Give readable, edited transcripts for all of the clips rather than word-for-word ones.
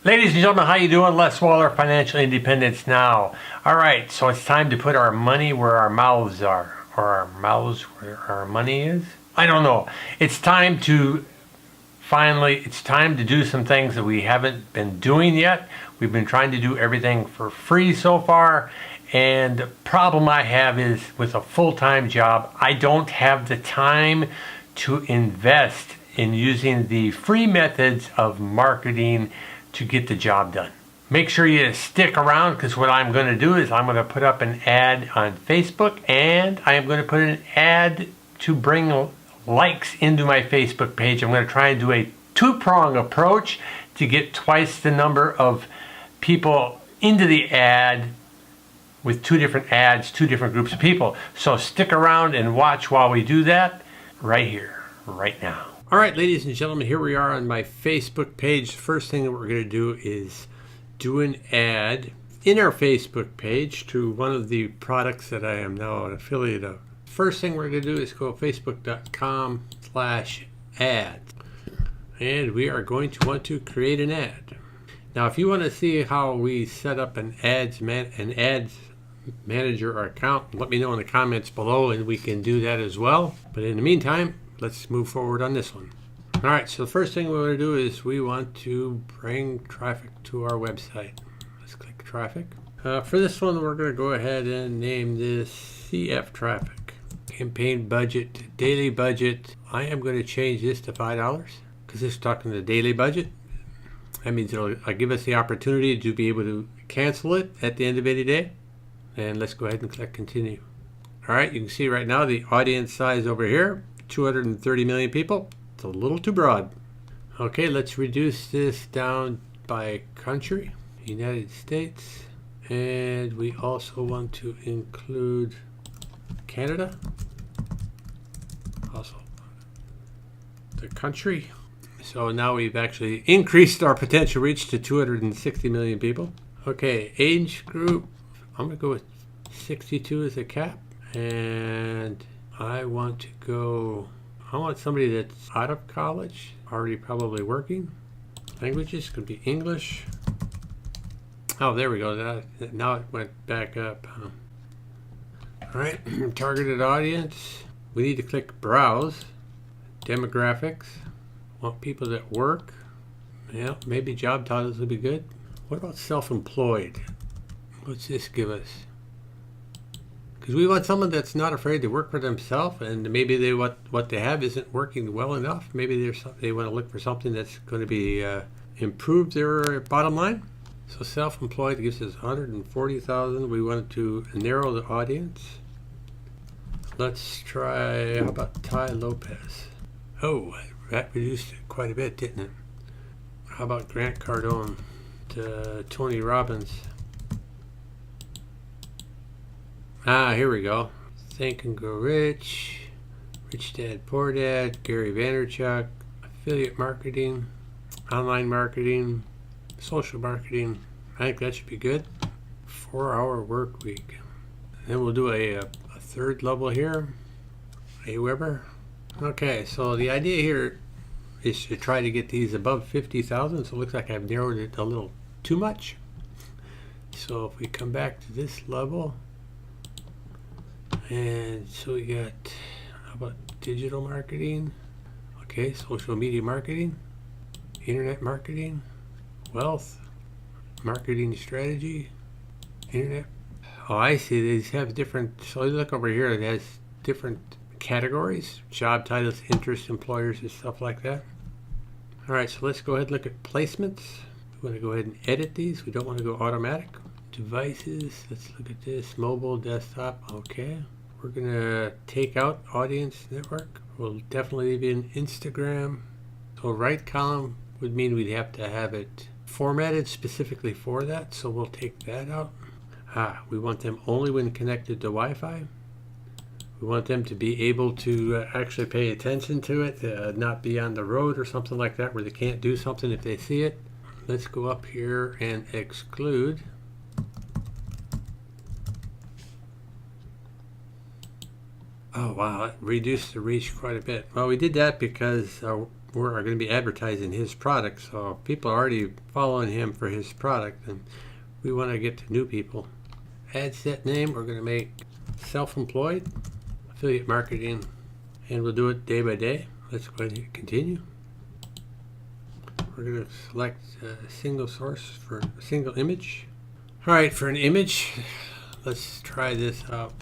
Ladies and gentlemen, how you doing? Les Waller, Financial Independence Now. All right, so it's time to put our money where our mouths are, or our mouths where our money is. I don't know. It's time to do some things that we haven't been doing yet. We've been trying to do everything for free so far, and the problem I have is with a full-time job, I don't have the time to invest in using the free methods of marketing to get the job done. Make sure you stick around, because what I'm going to do is I'm going to put up an ad on Facebook, and I am going to put an ad to bring likes into my Facebook page. I'm going to try and do a two-prong approach to get twice the number of people into the ad with two different ads, two different groups of people. So stick around and watch while we do that right here, right now. All right, ladies and gentlemen, here we are on my Facebook page. The first thing that we're going to do is do an ad in our Facebook page to one of the products that I am now an affiliate of. First thing we're going to do is go facebook.com/ads. And we are going to want to create an ad. Now, if you want to see how we set up an ads manager or account, let me know in the comments below and we can do that as well. But in the meantime, let's move forward on this one. All right, so the first thing we want to do is we want to bring traffic to our website. Let's click traffic. For this one, we're going to go ahead and name this CF traffic. Campaign budget, daily budget. I am going to change this to $5 because this is talking the daily budget. That means it'll give us the opportunity to be able to cancel it at the end of any day. And let's go ahead and click continue. All right, you can see right now the audience size over here, 230 million people. It's a little too broad. Okay, let's reduce this down by country, United States, and we also want to include Canada, also the country. So now we've actually increased our potential reach to 260 million people. Okay, age group, I'm going to go with 62 as a cap, and I want somebody that's out of college, already probably working. Languages could be English. Oh, there we go. Now it went back up. All right, targeted audience. We need to click browse. Demographics. Want people that work. Yeah, maybe job titles would be good. What about self-employed? What's this give us? Because we want someone that's not afraid to work for themselves, and maybe what they have isn't working well enough. Maybe they want to look for something that's going to be improve their bottom line. So self-employed gives us 140,000. We wanted to narrow the audience. Let's try, how about Ty Lopez? Oh, that reduced it quite a bit, didn't it? How about Grant Cardone? Tony Robbins. Here we go. Think and Grow Rich, Rich Dad Poor Dad, Gary Vaynerchuk, affiliate marketing, online marketing, social marketing. I think that should be good. 4-hour work week. Then we'll do a third level here. AWeber. Okay, so the idea here is to try to get these above 50,000. So it looks like I've narrowed it a little too much. So if we come back to this level, and so we got, how about digital marketing? Okay, social media marketing, internet marketing, wealth, marketing strategy, internet. Oh, I see. These have different, so look over here, it has different categories, job titles, interests, employers, and stuff like that. All right, so let's go ahead and look at placements. We want to go ahead and edit these. We don't want to go automatic. Devices, let's look at this, mobile, desktop, okay. We're gonna take out audience network. We'll definitely leave in Instagram. So right column would mean we'd have to have it formatted specifically for that, so we'll take that out. We want them only when connected to Wi-Fi. We want them to be able to actually pay attention to it, not be on the road or something like that where they can't do something if they see it. Let's go up here and exclude. Oh wow, it reduced the reach quite a bit. Well, we did that because we're going to be advertising his product, so people are already following him for his product, and we want to get to new people. Ad set name, we're going to make self-employed, affiliate marketing, and we'll do it day by day. Let's go ahead and continue. We're going to select a single source for a single image. All right, for an image, let's try this out.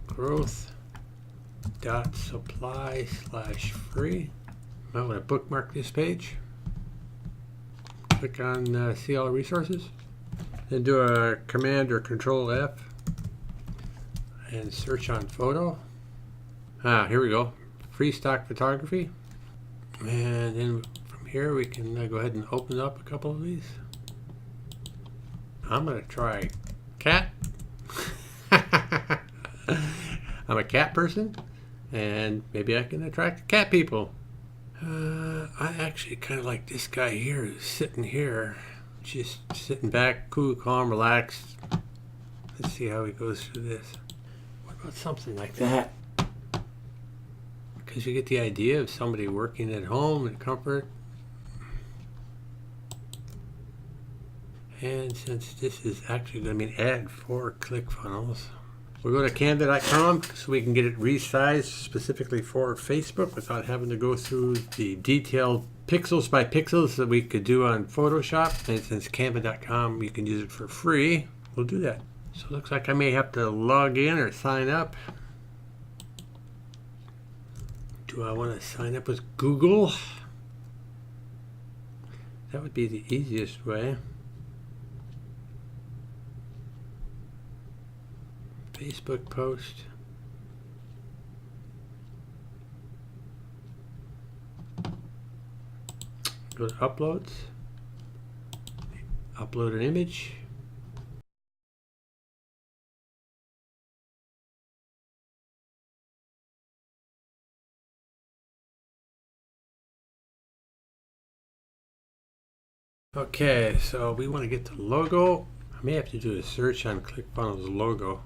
growth.supply/free. I want to bookmark this page. Click on see all resources. Then do a Command or Control F and search on photo. Here we go. Free stock photography. And then from here we can go ahead and open up a couple of these. I'm going to try cat. I'm a cat person, and maybe I can attract cat people. I actually kind of like this guy here who's sitting here, just sitting back, cool, calm, relaxed. Let's see how he goes through this. What about something like that? Because you get the idea of somebody working at home in comfort. And since this is actually going to be an ad for ClickFunnels, we'll go to canva.com so we can get it resized specifically for Facebook without having to go through the detailed pixels by pixels that we could do on Photoshop. And since canva.com, you can use it for free, we'll do that. So it looks like I may have to log in or sign up. Do I want to sign up with Google? That would be the easiest way. Facebook post. Go to uploads. Upload an image. Okay, so we want to get the logo. I may have to do a search on ClickFunnels logo.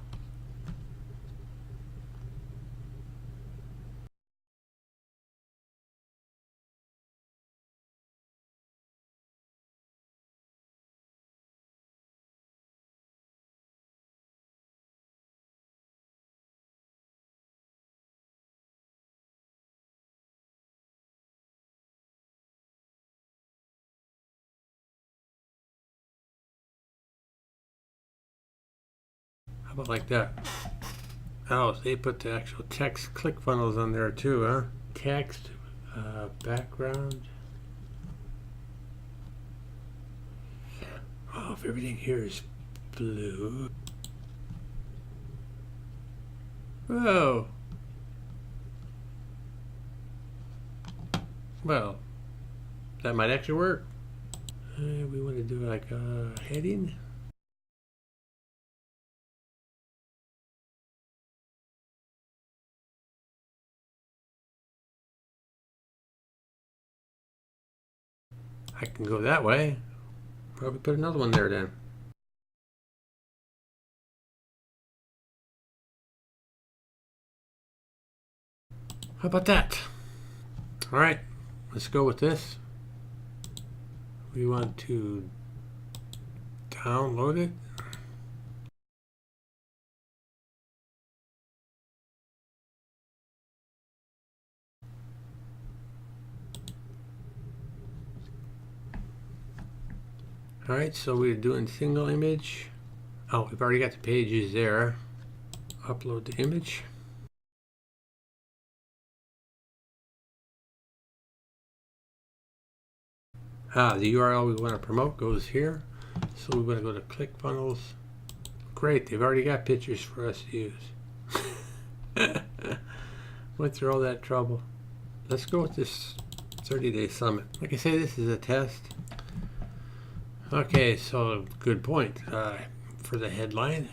How about like that? Oh, they put the actual text ClickFunnels on there too, huh? Text, background. Oh, if everything here is blue. Whoa. Well, that might actually work. We want to do like a heading. I can go that way. Probably put another one there then. How about that? All right, let's go with this. We want to download it. All right, so we're doing single image. Oh, we've already got the pages there. Upload the image. The URL we want to promote goes here. So we're going to go to ClickFunnels. Great, they've already got pictures for us to use. Went through all that trouble. Let's go with this 30-day summit. Like I say, this is a test. Okay, so good point. For the headline,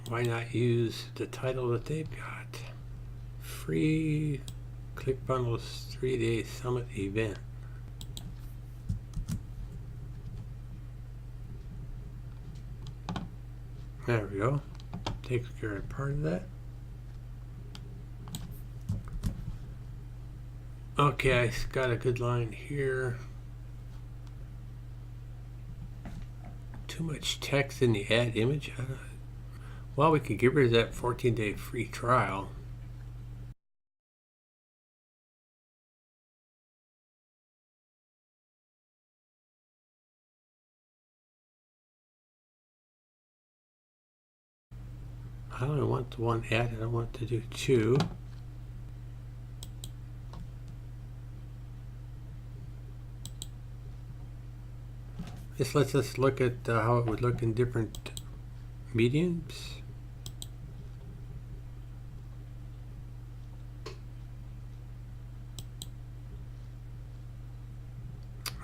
why not use the title that they've got? Free ClickFunnels 3-day summit event. There we go. Takes care of part of that. Okay, I got a good line here. Too much text in the ad image. Well, we could get rid of that 14-day free trial. I don't want the one ad, I want to do two. This lets us look at how it would look in different mediums.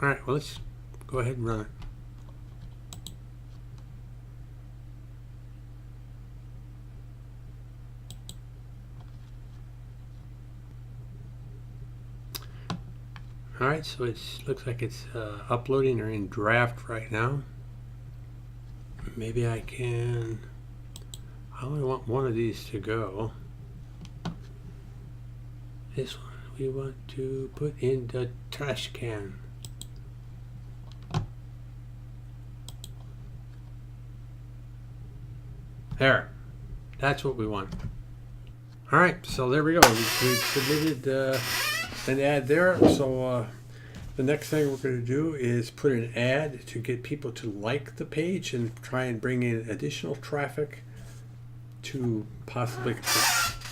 All right, well, let's go ahead and run it. All right, so it looks like it's uploading or in draft right now. Maybe I can, I only want one of these to go. This one we want to put in the trash can. There, that's what we want. All right, so there we go. We submitted an ad there. So the next thing we're going to do is put an ad to get people to like the page and try and bring in additional traffic to possibly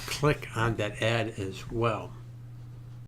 click on that ad as well.